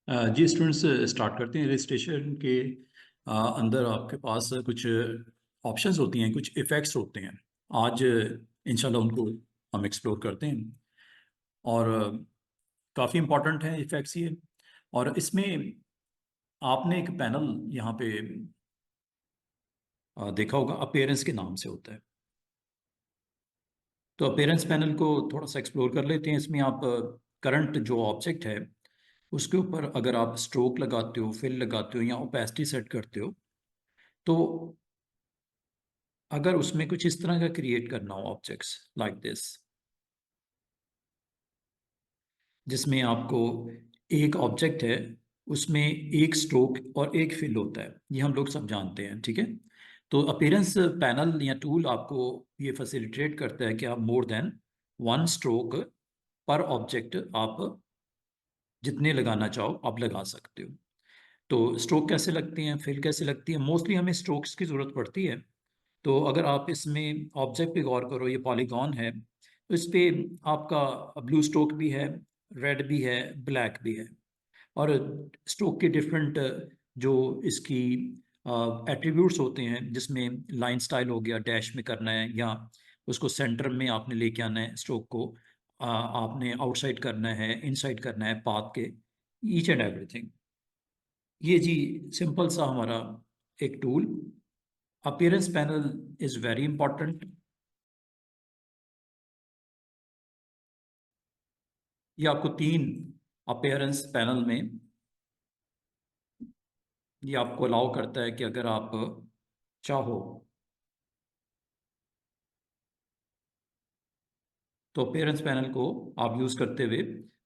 जी students, start करते हैं। Registration के अंदर आपके पास कुछ ऑप्शंस होती हैं, कुछ इफ़ेक्ट्स होते हैं। आज इंशाल्लाह उनको हम एक्सप्लोर करते हैं और काफ़ी इम्पॉर्टेंट है इफ़ेक्ट्स ये। और इसमें आपने एक पैनल यहाँ पे देखा होगा, अपीयरेंस के नाम से होता है। तो अपीयरेंस पैनल को थोड़ा सा एक्सप्लोर कर लेते हैं। इसमें आप करंट जो ऑब्जेक्ट है उसके ऊपर अगर आप स्ट्रोक लगाते हो, फिल लगाते हो या ओपेसिटी सेट करते हो, तो अगर उसमें कुछ इस तरह का क्रिएट करना हो ऑब्जेक्ट्स लाइक दिस, जिसमें आपको एक ऑब्जेक्ट है, उसमें एक स्ट्रोक और एक फिल होता है, ये हम लोग सब जानते हैं, ठीक है। तो अपीयरेंस पैनल या टूल आपको ये फैसिलिटेट करता है कि आप मोर देन वन स्ट्रोक पर ऑब्जेक्ट आप जितने लगाना चाहो आप लगा सकते हो। तो स्ट्रोक कैसे लगती हैं, फिल कैसे लगती है, मोस्टली हमें स्ट्रोक्स की ज़रूरत पड़ती है। तो अगर आप इसमें ऑब्जेक्ट पे गौर करो, ये पॉलीगॉन है, तो इस पे आपका ब्लू स्ट्रोक भी है, रेड भी है, ब्लैक भी है। और स्ट्रोक के डिफरेंट जो इसकी एट्रीब्यूट्स होते हैं, जिसमें लाइन स्टाइल हो गया, डैश में करना है या उसको सेंटर में आपने लेके आना है, स्ट्रोक को आपने आउटसाइड करना है, इनसाइड करना है पाथ के, ईच एंड एवरीथिंग। ये जी सिंपल सा हमारा एक tool. Appearance panel is very important. ये आपको तीन अपीयरेंस पैनल में ये आपको अलाउ करता है कि अगर आप चाहो तो अपीयरेंस पैनल को आप यूज करते हुए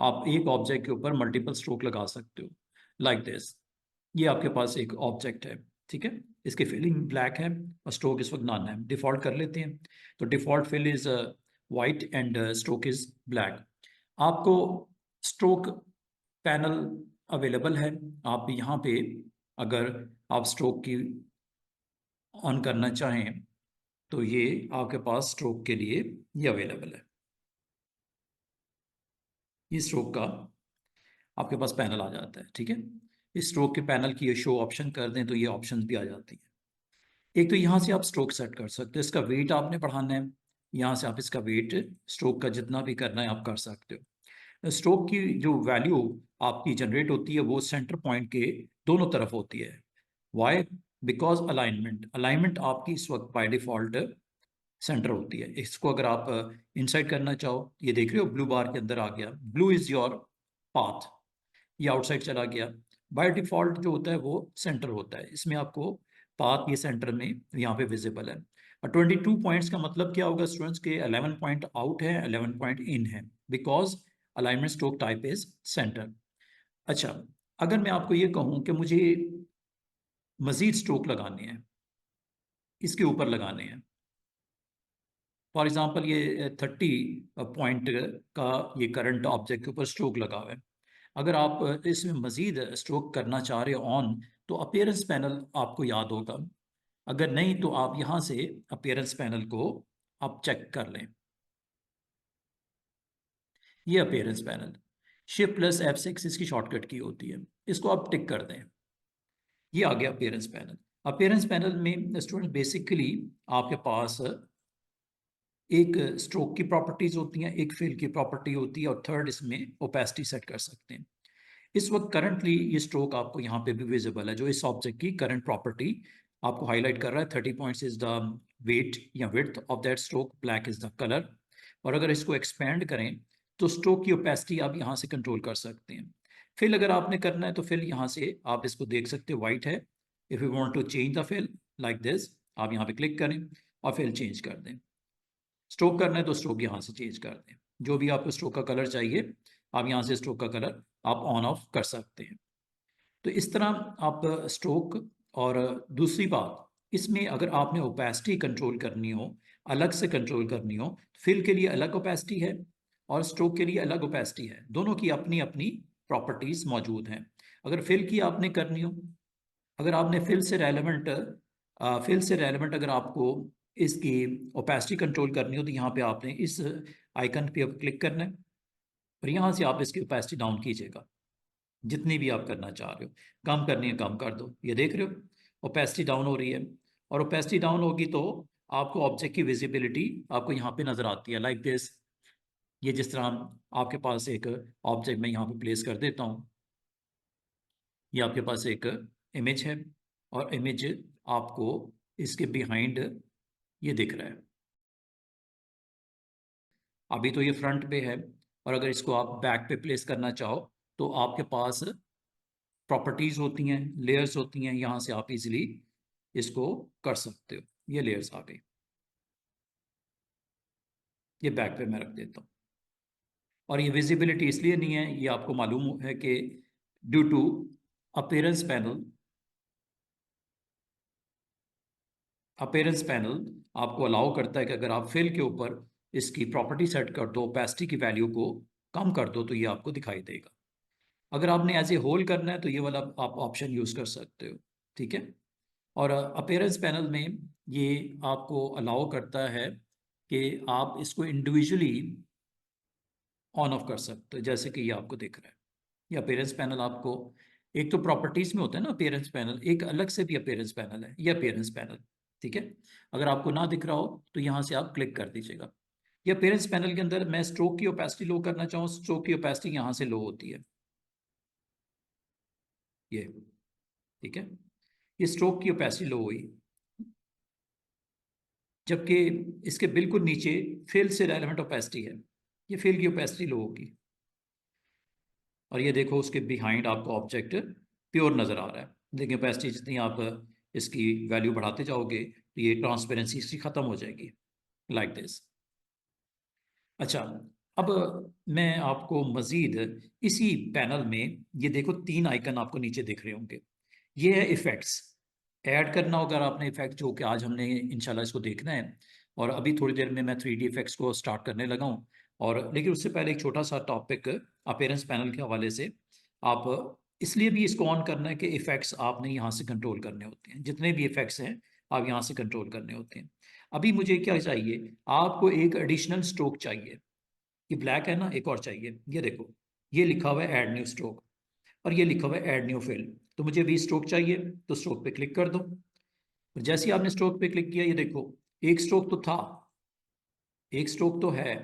आप एक ऑब्जेक्ट के ऊपर मल्टीपल स्ट्रोक लगा सकते हो, लाइक दिस। ये आपके पास एक ऑब्जेक्ट है, ठीक है। इसकी फिलिंग ब्लैक है और स्ट्रोक इस वक्त नॉन है। डिफॉल्ट कर लेते हैं। तो default fill is white and stroke is black. आपको स्ट्रोक पैनल अवेलेबल है। आप यहाँ पे अगर आप स्ट्रोक की ऑन करना चाहें तो ये आपके पास स्ट्रोक के लिए ये अवेलेबल है। ये स्ट्रोक का आपके पास पैनल आ जाता है, ठीक है। इस स्ट्रोक के पैनल की ये शो ऑप्शन कर दें तो ये ऑप्शन भी आ जाती है। एक तो यहाँ से आप स्ट्रोक सेट कर सकते हो, इसका वेट आपने बढ़ाना है, यहाँ से आप इसका वेट स्ट्रोक का जितना भी करना है आप कर सकते हो। स्ट्रोक की जो वैल्यू आपकी जनरेट होती है वो सेंटर पॉइंट के दोनों तरफ होती है। वाई? बिकॉज अलाइनमेंट अलाइनमेंट आपकी इस वक्त बाय डिफॉल्ट सेंटर होती है। इसको अगर आप इनसाइड करना चाहो, ये देख रहे हो ब्लू बार के अंदर आ गया, ब्लू इज योर पाथ, ये आउटसाइड चला गया। बाय डिफॉल्ट जो होता है वो सेंटर होता है, इसमें आपको पाथ ये सेंटर में यहाँ पे विजिबल है। और 22 पॉइंट्स का मतलब क्या होगा स्टूडेंट्स के? 11 पॉइंट आउट है, 11 पॉइंट इन है, because alignment stroke type is centre. अच्छा, अगर मैं आपको ये कहूँ कि मुझे मजीद स्ट्रोक लगाने हैं, इसके ऊपर लगाने हैं, फॉर एग्जाम्पल ये 30 पॉइंट का ये करंट ऑब्जेक्ट के ऊपर स्ट्रोक लगा हुआ है, अगर आप इसमें मजीद स्ट्रोक करना चाह रहे हो ऑन, तो अपीयरेंस पैनल आपको याद होगा। अगर नहीं तो आप यहाँ से अपीयरेंस पैनल को आप चेक कर लें। ये appearance panel shift plus F6 इसकी शॉर्टकट की होती है, इसको आप टिक कर दें। ये आ गया अपीयरेंस पैनल। अपीयरेंस पैनल में स्टूडेंट बेसिकली आपके पास एक स्ट्रोक की प्रॉपर्टीज होती हैं, एक फिल की प्रॉपर्टी होती है और थर्ड इसमें ओपेसिटी सेट कर सकते हैं। इस वक्त करंटली ये स्ट्रोक आपको यहाँ पे भी विजिबल है, जो इस ऑब्जेक्ट की करंट प्रॉपर्टी आपको हाईलाइट कर रहा है। 30 पॉइंट्स इज द वेट या width of that stroke, black is the colour. और अगर इसको एक्सपेंड करें तो स्ट्रोक की ओपेसिटी आप यहाँ से कंट्रोल कर सकते हैं। फिल अगर आपने करना है तो फिल यहाँ से आप इसको देख सकते हो, वाइट है। If you want to change the fill like this, आप यहाँ पे क्लिक करें और फिल चेंज कर दें। स्ट्रोक करना है तो स्ट्रोक यहाँ से चेंज कर दें, जो भी आपको स्ट्रोक का कलर चाहिए आप यहाँ से स्ट्रोक का कलर आप ऑन ऑफ कर सकते हैं। तो इस तरह आप स्ट्रोक। और दूसरी बात, इसमें अगर आपने ओपेसिटी कंट्रोल करनी हो, अलग से कंट्रोल करनी हो, फिल के लिए अलग ओपेसिटी है और स्ट्रोक के लिए अलग ओपेसिटी है, दोनों की अपनी अपनी प्रॉपर्टीज मौजूद हैं। अगर फिल की आपने करनी हो, अगर आपने फिल से रेलेवेंट अगर आपको इसकी ओपेसिटी कंट्रोल करनी हो तो यहाँ पे आपने इस आइकन पे क्लिक करना है और यहाँ से आप इसकी ओपेसिटी डाउन कीजिएगा। जितनी भी आप करना चाह रहे हो। कम करनी है कम कर दो, ये देख रहे हो ओपेसिटी डाउन हो रही है। और ओपेसिटी डाउन होगी तो आपको ऑब्जेक्ट की विजिबिलिटी आपको यहाँ पे नजर आती है, लाइक दिस। ये जिस तरह आपके पास एक ऑब्जेक्ट मैं यहाँ पे प्लेस कर देता हूँ, ये आपके पास एक इमेज है और इमेज आपको इसके बिहाइंड ये दिख रहा है। अभी तो ये फ्रंट पे है, और अगर इसको आप बैक पे प्लेस करना चाहो तो आपके पास प्रॉपर्टीज होती हैं, लेयर्स होती हैं, यहाँ से आप इजीली इसको कर सकते हो। ये लेयर्स आ गई, ये बैक पे मैं रख देता हूँ। और ये विजिबिलिटी इसलिए नहीं है, ये आपको मालूम है कि ड्यू टू अपीयरेंस पैनल आपको अलाउ करता है कि अगर आप फिल के ऊपर इसकी प्रॉपर्टी सेट कर दो, ओपेसिटी की वैल्यू को कम कर दो, तो ये आपको दिखाई देगा। अगर आपने एज ए होल करना है तो ये वाला आप ऑप्शन यूज कर सकते हो, ठीक है। और अपीयरेंस पैनल में ये आपको अलाउ करता है कि आप इसको इंडिविजुअली ऑन ऑफ कर सकते हो, जैसे कि ये आपको दिख रहा है। ये अपीयरेंस पैनल आपको एक तो प्रॉपर्टीज में होता है ना अपीयरेंस पैनल, एक अलग से भी अपीयरेंस पैनल है, ये अपीयरेंस पैनल, ठीक है। अगर आपको ना दिख रहा हो तो यहाँ से आप क्लिक कर दीजिएगा। ये अपीयरेंस पैनल के अंदर मैं स्ट्रोक की ओपेसिटी लो करना चाहूँ, स्ट्रोक की ओपेसिटी यहाँ से लो होती है, ये, ठीक है। ये स्ट्रोक की ओपेसिटी लो हुई, जबकि इसके बिल्कुल नीचे फिल से रेलेवेंट ओपेसिटी है, ये फिल की ओपेसिटी लो होगी। और ये देखो उसके बिहाइंड आपको ऑब्जेक्ट प्योर नज़र आ रहा है, लेकिन ओपेसिटी जितनी आप इसकी वैल्यू बढ़ाते जाओगे तो ये ट्रांसपेरेंसी इसकी ख़त्म हो जाएगी, लाइक दिस। अच्छा, अब मैं आपको मज़ीद इसी पैनल में, ये देखो 3 आइकन आपको नीचे दिख रहे होंगे, ये है इफ़ेक्ट्स। ऐड करना होगा आपने इफ़ेक्ट, जो कि आज हमने इंशाल्लाह इसको देखना है। और अभी थोड़ी देर में मैं 3D इफ़ेक्ट्स को स्टार्ट करने लगा हूँ। और लेकिन उससे पहले एक छोटा सा टॉपिक अपीयरेंस पैनल के हवाले से। आप इसलिए भी इसको ऑन करना है कि इफ़ेक्ट्स आपने यहाँ से कंट्रोल करने होते हैं, जितने भी इफ़ेक्ट्स हैं आप यहाँ से कंट्रोल करने होते हैं। अभी मुझे क्या चाहिए, आपको एक एडिशनल स्ट्रोक चाहिए। ये ब्लैक है ना, एक और चाहिए, ये देखो, ये लिखा हुआ है ऐड न्यू स्ट्रोक, और ये लिखा हुआ है ऐड न्यू फिल। तो मुझे भी स्ट्रोक चाहिए, तो स्ट्रोक पे क्लिक कर दो। और जैसे ही आपने स्ट्रोक पे क्लिक किया, ये देखो एक स्ट्रोक तो था, एक स्ट्रोक तो है,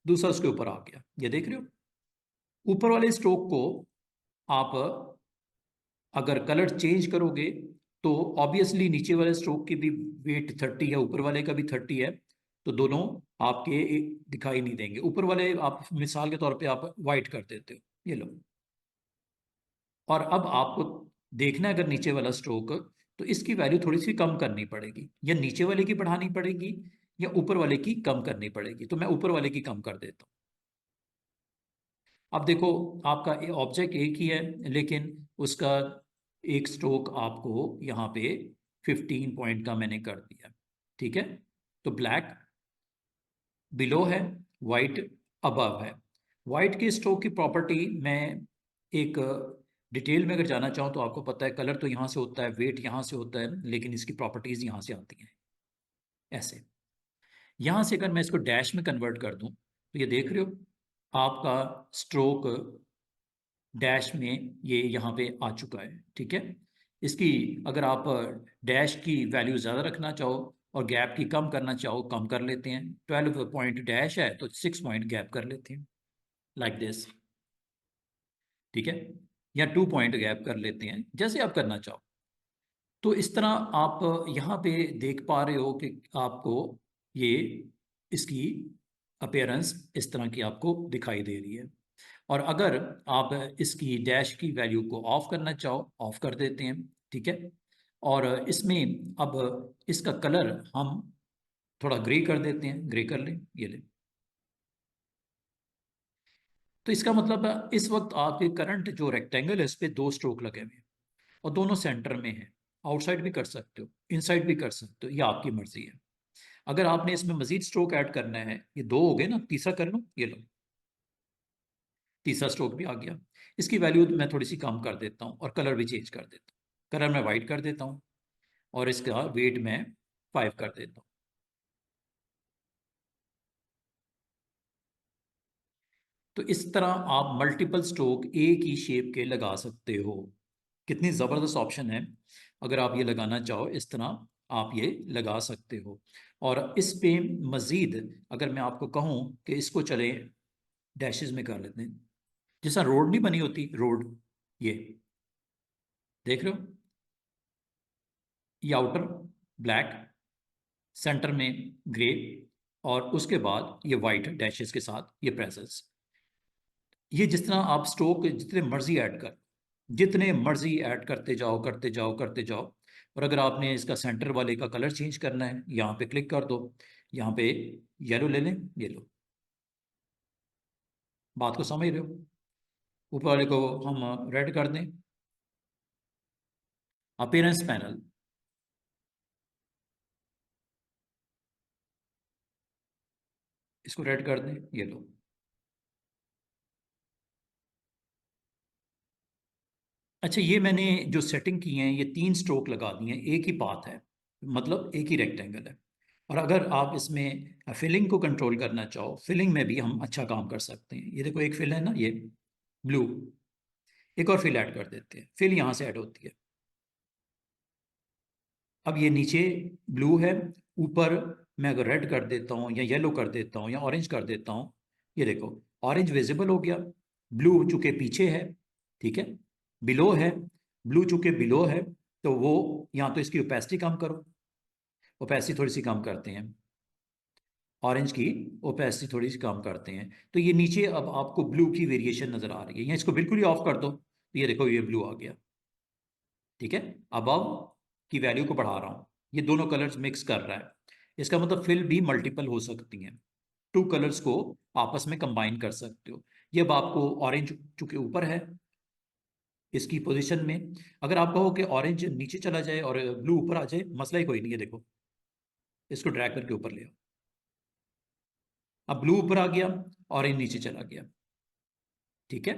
दूसरा उसके ऊपर आ गया, ये देख रहे हो। ऊपर वाले स्ट्रोक को आप अगर कलर चेंज करोगे तो ऑब्वियसली नीचे वाले स्ट्रोक की भी वेट 30 है, ऊपर वाले का भी 30 है, तो दोनों आपके दिखाई नहीं देंगे। ऊपर वाले आप मिसाल के तौर पे आप वाइट कर देते हो, ये लो। और अब आपको देखना है अगर नीचे वाला स्ट्रोक, तो इसकी वैल्यू थोड़ी सी कम करनी पड़ेगी, या नीचे वाले की बढ़ानी पड़ेगी या ऊपर वाले की कम करनी पड़ेगी। तो मैं ऊपर वाले की कम कर देता हूँ। अब देखो, आपका ऑब्जेक्ट एक ही है, लेकिन उसका एक स्ट्रोक आपको यहाँ पे 15 पॉइंट का मैंने कर दिया, ठीक है। तो ब्लैक बिलो है, वाइट अबव है। वाइट के स्ट्रोक की प्रॉपर्टी मैं एक डिटेल में अगर जाना चाहूँ तो आपको पता है, कलर तो यहाँ से होता है, वेट यहाँ से होता है, लेकिन इसकी प्रॉपर्टीज यहाँ से आती हैं, ऐसे। यहाँ से अगर मैं इसको डैश में कन्वर्ट कर दूँ तो ये देख रहे हो आपका स्ट्रोक डैश में ये यहाँ पे आ चुका है, ठीक है। इसकी अगर आप डैश की वैल्यू ज़्यादा रखना चाहो और गैप की कम करना चाहो, कम कर लेते हैं। 12 पॉइंट डैश है तो 6 पॉइंट गैप कर लेते हैं, लाइक दिस, ठीक है। या 2 पॉइंट गैप कर लेते हैं, जैसे आप करना चाहो। तो इस तरह आप यहाँ पे देख पा रहे हो कि आपको ये इसकी अपीयरेंस इस तरह की आपको दिखाई दे रही है। और अगर आप इसकी डैश की वैल्यू को ऑफ करना चाहो, ऑफ कर देते हैं, ठीक है। और इसमें अब इसका कलर हम थोड़ा ग्रे कर देते हैं, ग्रे कर लें, ये लें। तो इसका मतलब इस वक्त आपके करंट जो रेक्टेंगल है इस पे 2 स्ट्रोक लगे हुए हैं और दोनों सेंटर में है। आउटसाइड भी कर सकते हो, इनसाइड भी कर सकते हो, ये आपकी मर्जी है। अगर आपने इसमें मजीद स्ट्रोक ऐड करना है, ये 2 हो गए ना, तीसरा कर लो, ये लो, तीसरा स्ट्रोक भी आ गया। इसकी वैल्यू मैं थोड़ी सी कम कर देता हूँ और कलर भी चेंज कर देता हूँ। कलर मैं वाइट कर देता हूँ और इसका वेट मैं 5 कर देता हूँ। तो इस तरह आप मल्टीपल स्ट्रोक एक ही शेप के लगा सकते हो। कितनी ज़बरदस्त ऑप्शन है। अगर आप ये लगाना चाहो इस तरह आप ये लगा सकते हो। और इस पे मज़ीद अगर मैं आपको कहूँ कि इसको चलें डैशेस में कर लेते हैं, जैसा रोड नहीं बनी होती रोड, ये देख रहे हो, ये आउटर ब्लैक, सेंटर में ग्रे, और उसके बाद ये वाइट डैशेस के साथ ये प्रेसेस। ये जिस तरह आप स्ट्रोक जितने मर्जी ऐड करते जाओ करते जाओ करते जाओ। और अगर आपने इसका सेंटर वाले का कलर चेंज करना है, यहाँ पे क्लिक कर दो, यहाँ पे येलो ले लें, ये लो। बात को समझ रहे हो? ऊपर वाले को हम रेड कर दें, अपीयरेंस पैनल, इसको रेड कर दें, ये लो। अच्छा, ये मैंने जो सेटिंग की है, ये 3 स्ट्रोक लगा दिए हैं, एक ही पाथ है, मतलब एक ही रेक्टेंगल है। और अगर आप इसमें फिलिंग को कंट्रोल करना चाहो, फिलिंग में भी हम अच्छा काम कर सकते हैं। ये देखो एक फिल है ना, ये ब्लू, एक और फिल ऐड कर देते हैं, फिल यहाँ से ऐड होती है। अब ये नीचे ब्लू है, ऊपर मैं अगर रेड कर देता हूँ या येलो कर देता हूँ या ऑरेंज कर देता हूँ, ये देखो ऑरेंज विजिबल हो गया, ब्लू चूंकि पीछे है, ठीक है, बिलो है, ब्लू चूंकि बिलो है, तो वो यहाँ तो इसकी ओपेसिटी कम करो, ओपेसिटी थोड़ी सी कम करते हैं, ऑरेंज की ओपेसिटी थोड़ी सी कम करते हैं, तो ये नीचे अब आपको ब्लू की वेरिएशन नजर आ रही है। या इसको बिल्कुल ही ऑफ कर दो, तो ये देखो ये ब्लू आ गया, ठीक है। अबव की वैल्यू को बढ़ा रहा हूँ, ये दोनों कलर्स मिक्स कर रहा है, इसका मतलब फिल भी मल्टीपल हो सकती हैं, 2 कलर्स को आपस में कंबाइन कर सकते हो। ये अब आपको ऑरेंज चूंकि ऊपर है इसकी पोजीशन में, अगर आप कहो कि ऑरेंज नीचे चला जाए और ब्लू ऊपर आ जाए, मसला ही कोई नहीं है। देखो इसको ड्रैग करके ऊपर ले आओ, अब ब्लू ऊपर आ गया, ऑरेंज नीचे चला गया, ठीक है।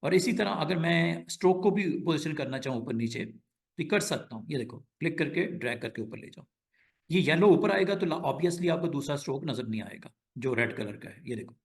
और इसी तरह अगर मैं स्ट्रोक को भी पोजीशन करना चाहूँ ऊपर नीचे, तो कर सकता हूँ। ये देखो क्लिक करके ड्रैग करके ऊपर ले जाओ, ये येलो ऊपर आएगा तो ऑब्वियसली आपको दूसरा स्ट्रोक नजर नहीं आएगा जो रेड कलर का है, ये देखो।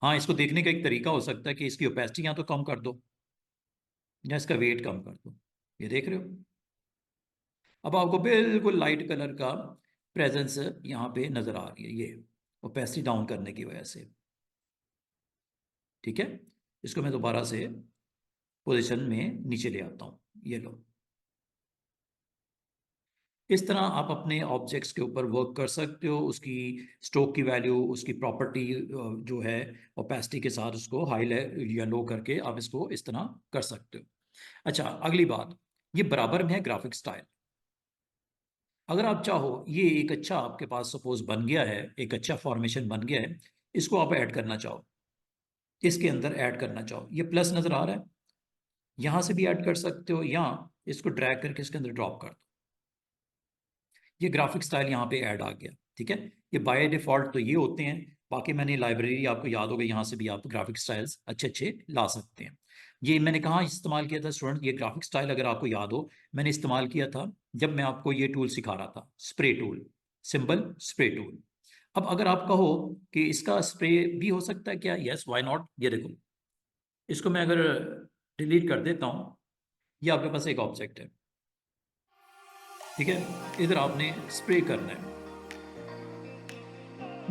हाँ, इसको देखने का एक तरीका हो सकता है कि इसकी ओपेसिटी यहाँ तो कम कर दो या इसका वेट कम कर दो, ये देख रहे हो। अब आपको बिल्कुल लाइट कलर का प्रेजेंस यहाँ पे नजर आ रही है, ये ओपेसिटी डाउन करने की वजह से, ठीक है। इसको मैं दोबारा से पोजीशन में नीचे ले आता हूँ, ये लो। इस तरह आप अपने ऑब्जेक्ट्स के ऊपर वर्क कर सकते हो, उसकी स्ट्रोक की वैल्यू, उसकी प्रॉपर्टी जो है ओपेसिटी के साथ उसको हाई या लो करके आप इसको इस तरह कर सकते हो। अच्छा, अगली बात, ये बराबर में है ग्राफिक स्टाइल। अगर आप चाहो, ये एक अच्छा आपके पास सपोज बन गया है, एक अच्छा फॉर्मेशन बन गया है, इसको आप ऐड करना चाहो, इसके अंदर ऐड करना चाहो, ये प्लस नजर आ रहा है, यहां से भी ऐड कर सकते हो, या इसको ड्रैग करके इसके अंदर ड्रॉप कर दो, ये ग्राफिक स्टाइल यहाँ पे ऐड आ गया, ठीक है। ये बाय डिफॉल्ट तो ये होते हैं, बाकी मैंने लाइब्रेरी आपको याद होगा, यहाँ से भी आप ग्राफिक स्टाइल्स अच्छे अच्छे ला सकते हैं। ये मैंने कहाँ इस्तेमाल किया था स्टूडेंट, ये ग्राफिक स्टाइल अगर आपको याद हो, मैंने इस्तेमाल किया था जब मैं आपको ये टूल सिखा रहा था, spray tool, symbol spray tool. अब अगर आप कहो कि इसका स्प्रे भी हो सकता है क्या, यस व्हाई नॉट। ये देखो, इसको मैं अगर डिलीट कर देता हूँ, ये आपके पास एक ऑब्जेक्ट है, ठीक है। इधर आपने स्प्रे करना है,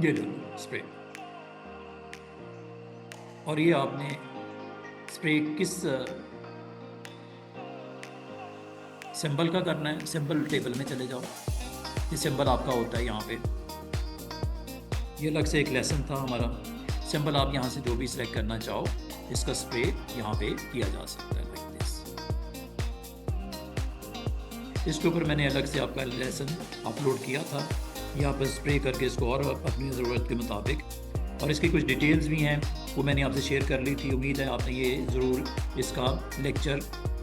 ये लो स्प्रे, और ये आपने स्प्रे किस सिंबल का करना है, सिंबल टेबल में चले जाओ, ये सिंबल आपका होता है यहाँ पे, ये अलग से एक लेसन था हमारा। सिंबल आप यहाँ से जो भी सिलेक्ट करना चाहो, इसका स्प्रे यहाँ पे किया जा सकता है लाइक दिस। इसके ऊपर मैंने अलग से आपका लेसन अपलोड किया था, यहाँ पर स्प्रे करके इसको और अपनी ज़रूरत के मुताबिक, और इसकी कुछ डिटेल्स भी हैं वो मैंने आपसे शेयर कर ली थी। उम्मीद है आपने ये ज़रूर इसका लेक्चर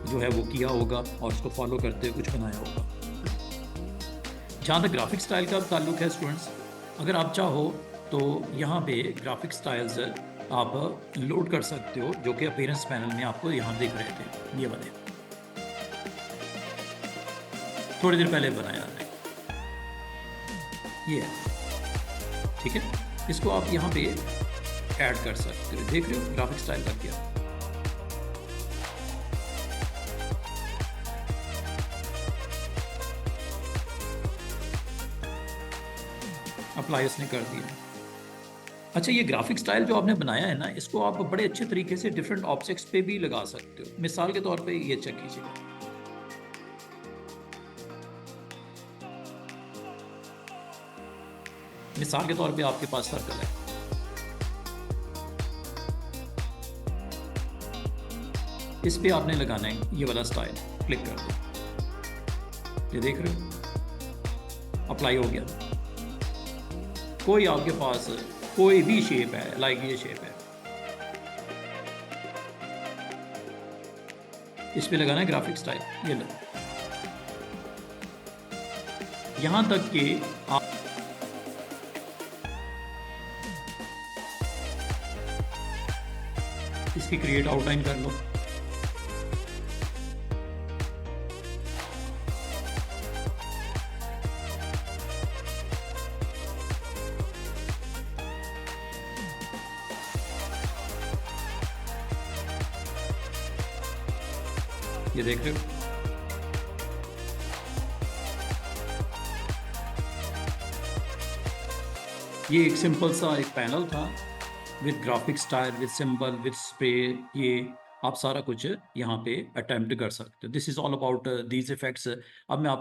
जो है वो किया होगा और उसको फॉलो करते हुए कुछ बनाया होगा। जहाँ तक ग्राफिक स्टाइल का ताल्लुक है स्टूडेंट्स, अगर आप चाहो तो यहाँ पे ग्राफिक स्टाइल्स आप लोड कर सकते हो, जो कि अपीयरेंस पैनल में आपको यहाँ दिख रहे थे, ये वाले थोड़ी देर पहले बनाया है, ये है, ठीक है। इसको आप यहाँ पे ऐड कर सकते हो। देख रहे हो ग्राफिक स्टाइल लग गया। अप्लाई उसने कर दिया। अच्छा, ये ग्राफिक स्टाइल जो आपने बनाया है ना, इसको आप बड़े अच्छे तरीके से डिफरेंट ऑब्जेक्ट्स पे भी लगा सकते हो। मिसाल के तौर पे ये चेक कीजिएगा, मिसाल के तौर पे आपके पास सर्कल है, इस पे आपने लगाना है ये वाला स्टाइल, क्लिक कर दो। ये देख रहे हो अप्लाई हो गया। कोई आपके पास कोई भी शेप है, लाइक ये शेप है, इस पे लगाना है ग्राफिक स्टाइल। ये लो, यहां तक कि आप इसकी क्रिएट आउटलाइन कर लो। ये देख रहे हो, ये एक सिंपल सा एक पैनल था with graphic style, with symbol, with spray. ये आप सारा कुछ यहाँ पे अटेम्प्ट कर सकते हो। This is all about these effects. अब मैं